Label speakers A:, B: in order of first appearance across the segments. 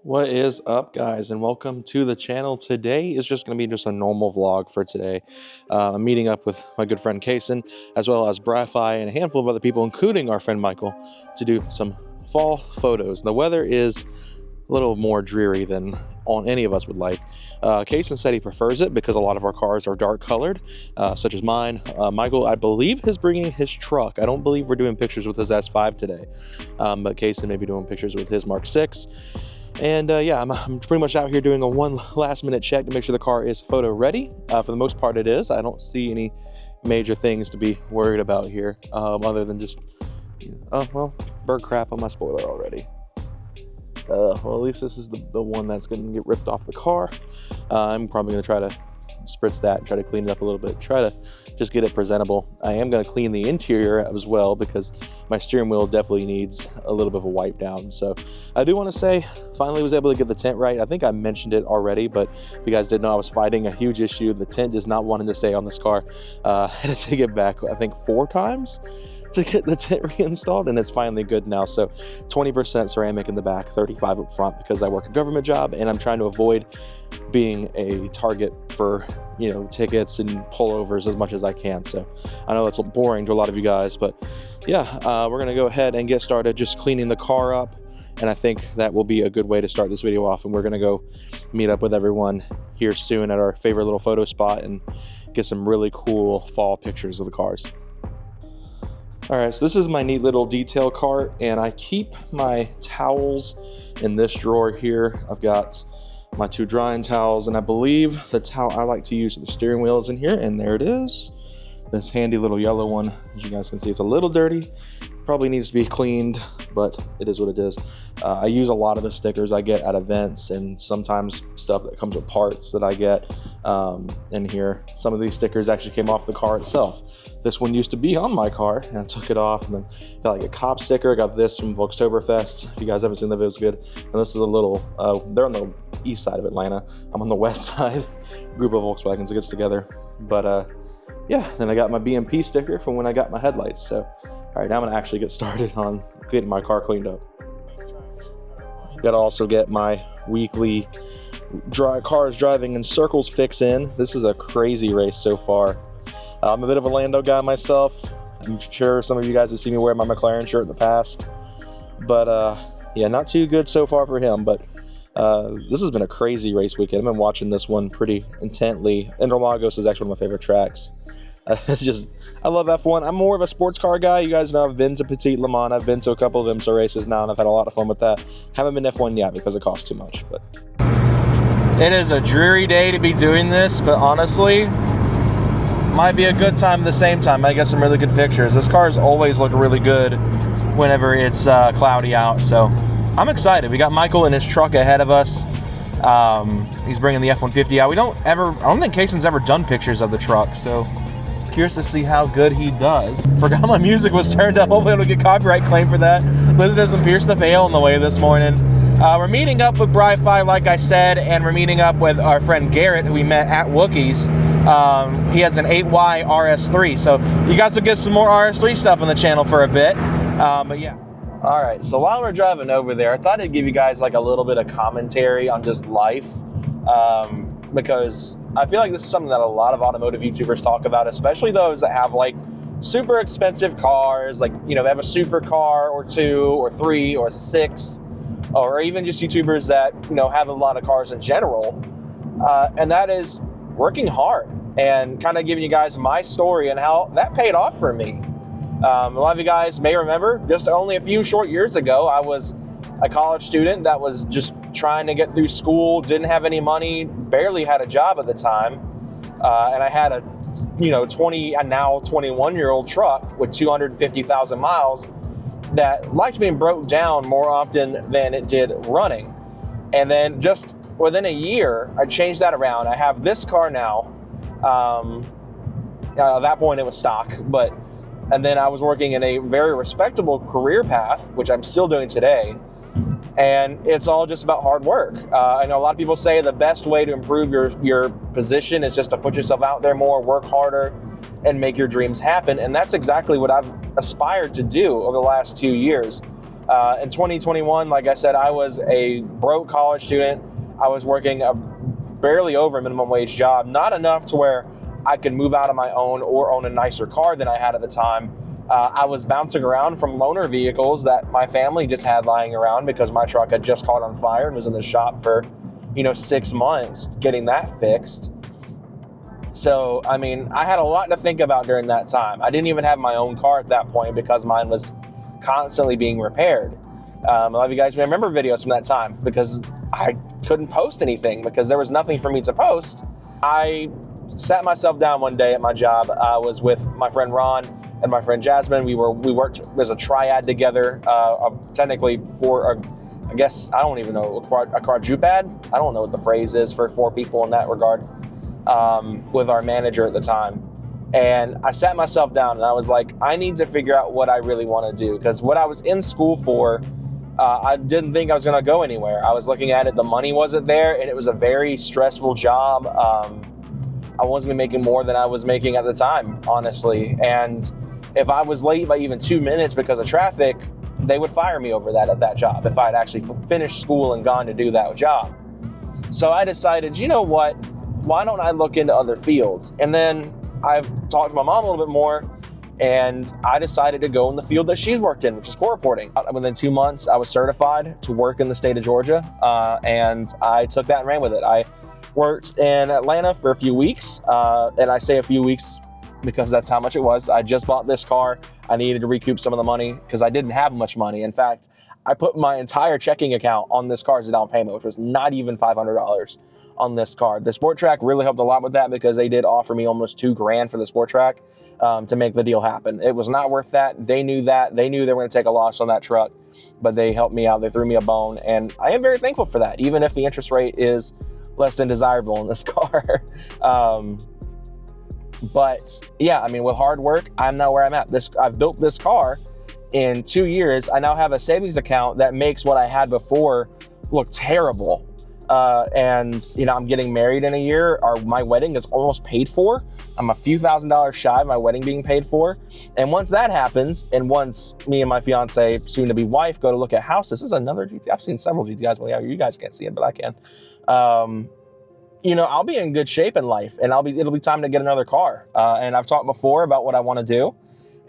A: What is up, guys, and welcome to the channel. Today is just going to be just a normal vlog for today. I'm meeting up with my good friend Kason, as well as Bri-Fi and a handful of other people, including our friend Michael, to do some fall photos. The weather is a little more dreary than any of us would like. Kason said he prefers it because a lot of our cars are dark colored, such as mine. Michael, I believe, is bringing his truck. I don't believe we're doing pictures with his S5 today, but Kason may be doing pictures with his Mark 6. And yeah, I'm pretty much out here doing a one last minute check to make sure the car is photo ready. For the most part it is. I don't see any major things to be worried about here, other than just, oh, well, bird crap on my spoiler already. Well, at least this is the one that's going to get ripped off the car. I'm probably going to try to spritz that, try to clean it up a little bit, try to just get it presentable. I am going to clean the interior as well because my steering wheel definitely needs a little bit of a wipe down. So I do want to say, finally was able to get the tint right. I think I mentioned it already, but if you guys didn't know, I was fighting a huge issue. The tint just not wanting to stay on this car. I had to take it back, I think 4 times to get the tint reinstalled, and it's finally good now. So 20% ceramic in the back, 35 up front, because I work a government job and I'm trying to avoid being a target for, tickets and pullovers as much as I can. So I know that's boring to a lot of you guys, but yeah, we're gonna go ahead and get started just cleaning the car up, and I think that will be a good way to start this video off. And we're gonna go meet up with everyone here soon at our favorite little photo spot and get some really cool fall pictures of the cars. All right, so this is my neat little detail cart, and I keep my towels in this drawer here. I've got my 2 drying towels, and I believe the towel I like to use for the steering wheel is in here, and there it is. This handy little yellow one. As you guys can see, it's a little dirty. Probably needs to be cleaned, but it is what it is. I use a lot of the stickers I get at events, and sometimes stuff that comes with parts that I get in here. Some of these stickers actually came off the car itself. This one used to be on my car, and I took it off, and then got like a cop sticker. I got this from Volkstoberfest. If you guys haven't seen the video, it's good. And this is a little, they're on the east side of Atlanta. I'm on the west side. Group of Volkswagens that gets together. But yeah, then I got my BMP sticker from when I got my headlights. So, all right, now I'm gonna actually get started on getting my car cleaned up. Gotta also get my weekly cars driving in circles fix in. This is a crazy race so far. I'm a bit of a Lando guy myself. I'm sure some of you guys have seen me wear my McLaren shirt in the past. But yeah, not too good so far for him. But this has been a crazy race weekend. I've been watching this one pretty intently. Interlagos is actually one of my favorite tracks. I love F1. I'm more of a sports car guy. You guys know I've been to Petit Le Mans. I've been to a couple of IMSA races now, and I've had a lot of fun with that. Haven't been F1 yet because it costs too much. But it is a dreary day to be doing this, but honestly, might be a good time at the same time. I get some really good pictures. This car's always looked really good whenever it's cloudy out, so I'm excited. We got Michael in his truck ahead of us. He's bringing the F-150 out. I don't think Kason's ever done pictures of the truck, so curious to see how good he does. Forgot my music was turned up. Hopefully I don't get copyright claim for that. Listen to some Pierce the Veil on the way this morning. We're meeting up with Bri-Fi, like I said, and we're meeting up with our friend Garrett, who we met at Wookiees. He has an 8Y RS3, so you guys will get some more RS3 stuff on the channel for a bit. But yeah. All right, so while we're driving over there, I thought I'd give you guys like a little bit of commentary on just life, because I feel like this is something that a lot of automotive YouTubers talk about, especially those that have like super expensive cars, like, they have a supercar or 2 or 3 or 6, or even just YouTubers that, have a lot of cars in general, and that is working hard and kind of giving you guys my story and how that paid off for me. A lot of you guys may remember, just only a few short years ago, I was a college student that was just trying to get through school, didn't have any money, barely had a job at the time, and I had a 20 and now 21-year-old truck with 250,000 miles that liked being broke down more often than it did running. And then just within a year, I changed that around. I have this car now. At that point it was stock, and then I was working in a very respectable career path, which I'm still doing today. And it's all just about hard work. I know a lot of people say the best way to improve your position is just to put yourself out there more, work harder, and make your dreams happen. And that's exactly what I've aspired to do over the last 2 years. In 2021, like I said, I was a broke college student. I was working a barely over minimum wage job, not enough to where I could move out on my own or own a nicer car than I had at the time. I was bouncing around from loaner vehicles that my family just had lying around because my truck had just caught on fire and was in the shop for, 6 months getting that fixed. So, I mean, I had a lot to think about during that time. I didn't even have my own car at that point because mine was constantly being repaired. A lot of you guys may remember videos from that time because I couldn't post anything because there was nothing for me to post. I sat myself down one day at my job. I was with my friend Ron and my friend Jasmine. We worked as a triad together, technically for I guess, I don't even know, a quadruped? I don't know what the phrase is for 4 people in that regard, with our manager at the time. And I sat myself down and I was like, I need to figure out what I really want to do, because what I was in school for, I didn't think I was going to go anywhere. I was looking at it, the money wasn't there, and it was a very stressful job. I wasn't making more than I was making at the time, honestly. And if I was late by even 2 minutes because of traffic, they would fire me over that at that job if I had actually finished school and gone to do that job. So I decided, you know what, why don't I look into other fields? And then I've talked to my mom a little bit more, and I decided to go in the field that she's worked in, which is court reporting. Within 2 months, I was certified to work in the state of Georgia, and I took that and ran with it. I worked in Atlanta for a few weeks, and I say a few weeks because that's how much it was. I just bought this car. I needed to recoup some of the money because I didn't have much money. In fact, I put my entire checking account on this car as a down payment, which was not even $500 on this car. The Sport Track really helped a lot with that because they did offer me almost $2,000 for the Sport Track to make the deal happen. It was not worth that. They knew that. They knew they were going to take a loss on that truck, but they helped me out. They threw me a bone, and I am very thankful for that, even if the interest rate is less than desirable in this car. But yeah, I mean, with hard work, I'm now where I'm at. I've built this car in 2 years. I now have a savings account that makes what I had before look terrible. And I'm getting married in a year. My wedding is almost paid for. I'm a few $1,000s shy of my wedding being paid for. And once that happens, and once me and my fiance, soon to be wife, go to look at houses, this is another GT. I've seen several GTIs, but yeah, you guys can't see it, but I can. I'll be in good shape in life, and it'll be time to get another car. And I've talked before about what I want to do,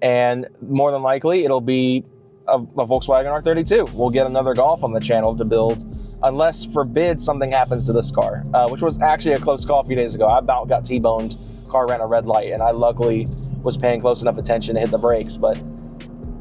A: and more than likely it'll be a Volkswagen R32. We'll get another Golf on the channel to build, unless forbid something happens to this car, which was actually a close call a few days ago. I about got T-boned. Car ran a red light, and I luckily was paying close enough attention to hit the brakes. But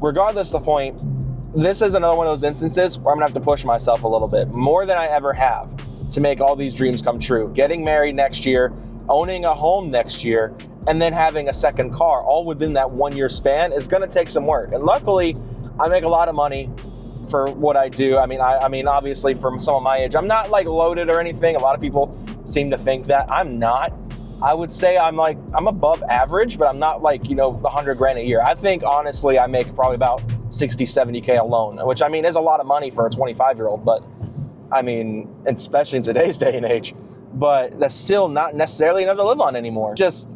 A: regardless of the point, this is another one of those instances where I'm gonna have to push myself a little bit more than I ever have to make all these dreams come true. Getting married next year, owning a home next year, and then having a second car all within that 1 year span is gonna take some work. And luckily, I make a lot of money for what I do. I mean, obviously from some of my age, I'm not like loaded or anything. A lot of people seem to think that I'm not. I would say I'm above average, but I'm not like, $100,000 a year. I think honestly, I make probably about 60, 70K alone, which I mean is a lot of money for a 25-year-old, but I mean, especially in today's day and age, but that's still not necessarily enough to live on anymore. Just,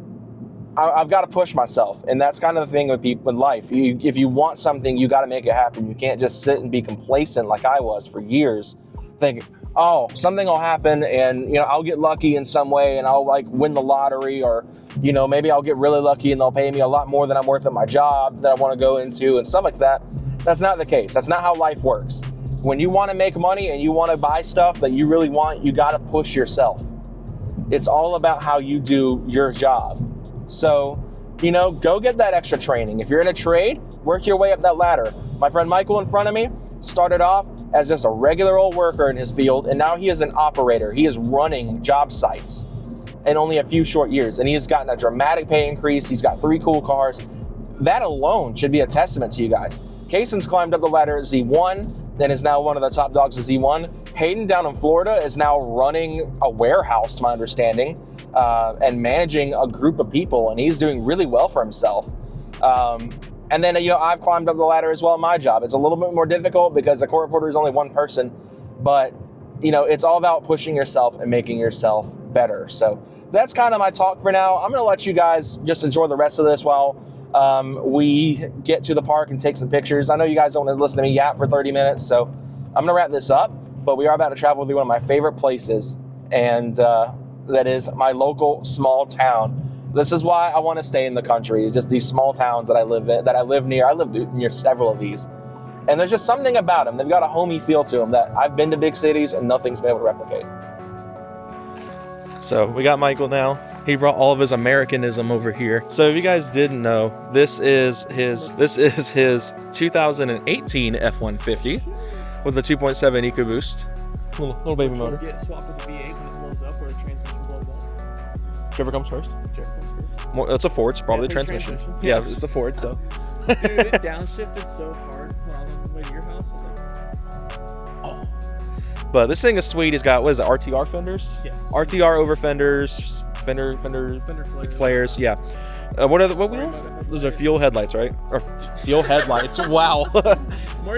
A: I've got to push myself. And that's kind of the thing with life. If you want something, you got to make it happen. You can't just sit and be complacent like I was for years, thinking, oh, something will happen and, I'll get lucky in some way and I'll like win the lottery, or, maybe I'll get really lucky and they'll pay me a lot more than I'm worth at my job that I want to go into and stuff like that. That's not the case. That's not how life works. When you want to make money and you want to buy stuff that you really want, you got to push yourself. It's all about how you do your job. So, go get that extra training. If you're in a trade, work your way up that ladder. My friend Michael in front of me started off as just a regular old worker in his field, and now he is an operator. He is running job sites in only a few short years, and he has gotten a dramatic pay increase. He's got 3 cool cars. That alone should be a testament to you guys. Kason's climbed up the ladder at Z1, and is now one of the top dogs at Z1. Hayden down in Florida is now running a warehouse, to my understanding, and managing a group of people, and he's doing really well for himself. And then, I've climbed up the ladder as well in my job. It's a little bit more difficult because the court reporter is only one person, but, it's all about pushing yourself and making yourself better. So that's kind of my talk for now. I'm going to let you guys just enjoy the rest of this while we get to the park and take some pictures. I know you guys don't want to listen to me yap for 30 minutes, so I'm going to wrap this up. But we are about to travel through one of my favorite places, and that is my local small town. This is why I want to stay in the country. It's just these small towns that I live in, that I live near. I live near several of these. And there's just something about them. They've got a homey feel to them that I've been to big cities and nothing's been able to replicate. So we got Michael now. He brought all of his Americanism over here. So if you guys didn't know, this is his 2018 F-150 with the 2.7 EcoBoost. Little baby motor.
B: Get swapped with the V8 when it blows up or the transmission blows up.
A: Whichever comes first.
B: Whichever comes first.
A: It's a Ford, it's probably the transmission. Yeah,
B: Yes.
A: it's a Ford, so.
B: Dude, it downshifted so hard when I was on the way to your house. I was like, oh.
A: But this thing is sweet. It's got, what is it, RTR fenders?
B: Yes.
A: RTR over fenders, fender flares, yeah. What wheels? Those are fuel headlights, right? Or fuel headlights, wow.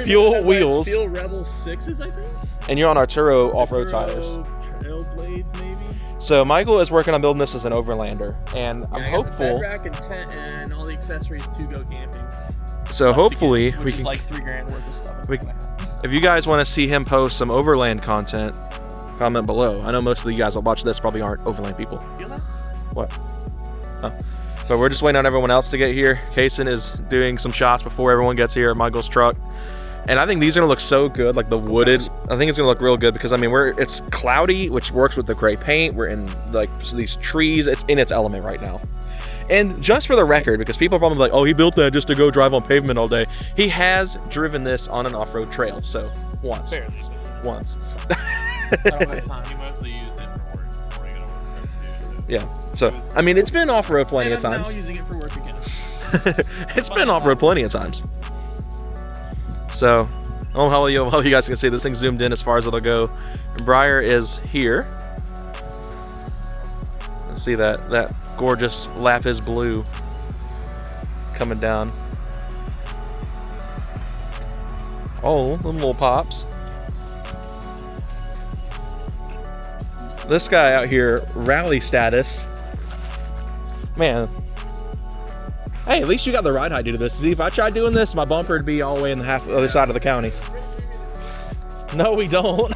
A: Fuel wheels.
B: Fuel Rebel 6s, I think?
A: And you're on Arturo off-road tires.
B: Trail blades, maybe?
A: So Michael is working on building this as an overlander, and I'm
B: I got
A: hopeful.
B: the bed rack and tent and all the accessories to go camping.
A: So hopefully we can.
B: Like $3,000 worth of stuff.
A: If you guys want to see him post some overland content, comment below. I know most of you guys that watch this probably aren't overland people.
B: Feel that?
A: What? Oh. But we're just waiting on everyone else to get here. Kaysen is doing some shots before everyone gets here at Michael's truck. And I think these are gonna look so good, like the wooded. I think it's gonna look real good because I mean it's cloudy, which works with the gray paint. We're in like these trees. It's in its element right now. And just for the record, because people are probably like, oh, he built that just to go drive on pavement all day. He has driven this on an off-road trail, so once.
B: Barely.
A: Once.
B: I don't have time. You mostly use it for work before you go to work. So.
A: Yeah. So I mean, it's been off-road plenty of times.
B: I'm now using it for work again.
A: It's been off-road plenty of times. So, how you guys can see, this thing zoomed in as far as it'll go. And Briar is here. Let's see that gorgeous lapis blue coming down. Oh, them little pops. This guy out here, rally status. Man. Hey, at least you got the ride height to do this. See, if I tried doing this, my bumper would be all the way in the other side of the county. No, we don't.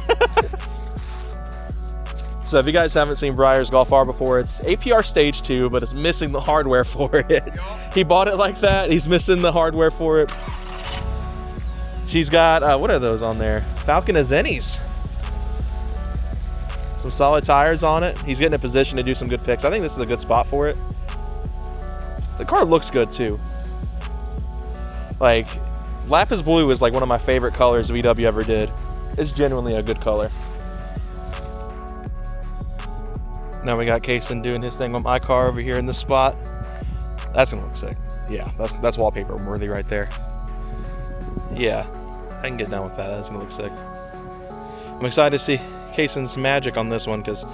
A: So if you guys haven't seen Briar's Golf R before, it's APR Stage 2, but it's missing the hardware for it. He bought it like that. He's missing the hardware for it. She's got, what are those on there? Falcon Azenis. Some solid tires on it. He's getting in position to do some good picks. I think this is a good spot for it. The car looks good too. Like, lapis blue is like one of my favorite colors VW ever did. It's genuinely a good color. Now we got Kaysen doing his thing with my car over here in this spot. That's gonna look sick. Yeah, that's wallpaper worthy right there. Yeah, I can get down with that. That's gonna look sick. I'm excited to see Kaysen's magic on this one because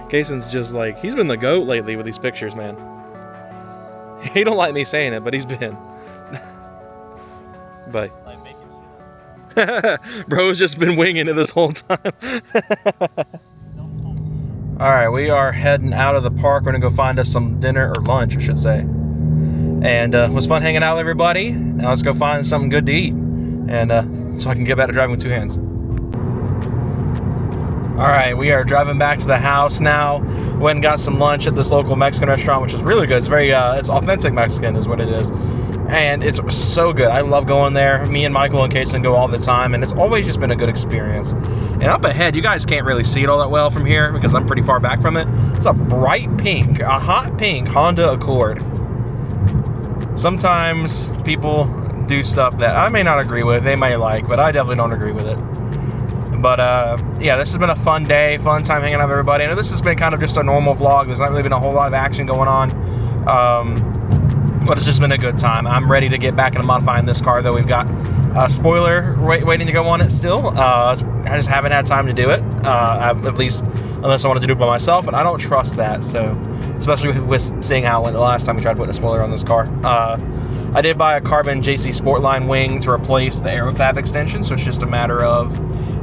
A: Kaysen's just like, he's been the GOAT lately with these pictures, man. He don't like me saying it, but he's been. But
B: Like making shit.
A: bro's just been winging it this whole time. All right, we are heading out of the park. We're gonna go find us some dinner, or lunch, I should say. And it was fun hanging out with everybody. Now let's go find something good to eat, and so I can get back to driving with two hands. All right, we are driving back to the house now. Went and got some lunch at this local Mexican restaurant, which is really good. It's very, it's authentic Mexican is what it is. And it's so good. I love going there. Me and Michael and Kaysen go all the time, and it's always just been a good experience. And up ahead, you guys can't really see it all that well from here because I'm pretty far back from it. It's a bright pink, a hot pink Honda Accord. Sometimes people do stuff that I may not agree with, they may like, but I definitely don't agree with it. But yeah, this has been a fun day, fun time hanging out with everybody. I know this has been kind of just a normal vlog. There's not really been a whole lot of action going on. But it's just been a good time. I'm ready to get back into modifying this car, though. We've got a spoiler waiting to go on it still. I just haven't had time to do it, at least unless I wanted to do it by myself, and I don't trust that. So, especially with seeing how it went the last time we tried putting a spoiler on this car. I did buy a carbon JC Sportline wing to replace the Aerofab extension, so it's just a matter of,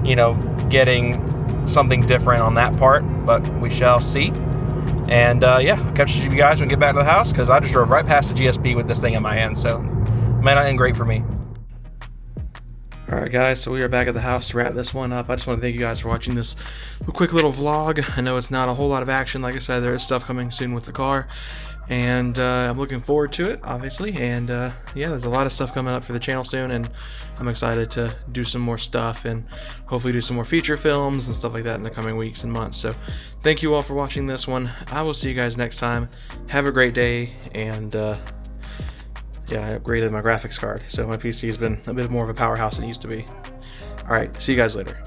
A: you know, getting something different on that part, but we shall see. And yeah, I'll catch you guys when we get back to the house, because I just drove right past the GSP with this thing in my hand, so might not end great for me. Alright guys, so we are back at the house to wrap this one up. I just want to thank you guys for watching this quick little vlog. I know it's not a whole lot of action. Like I said, there is stuff coming soon with the car, and I'm looking forward to it, obviously. And yeah, there's a lot of stuff coming up for the channel soon, and I'm excited to do some more stuff and hopefully do some more feature films and stuff like that in the coming weeks and months. So thank you all for watching this one. I will see you guys next time. Have a great day, and yeah, I upgraded my graphics card, so my PC has been a bit more of a powerhouse than it used to be. Alright, see you guys later.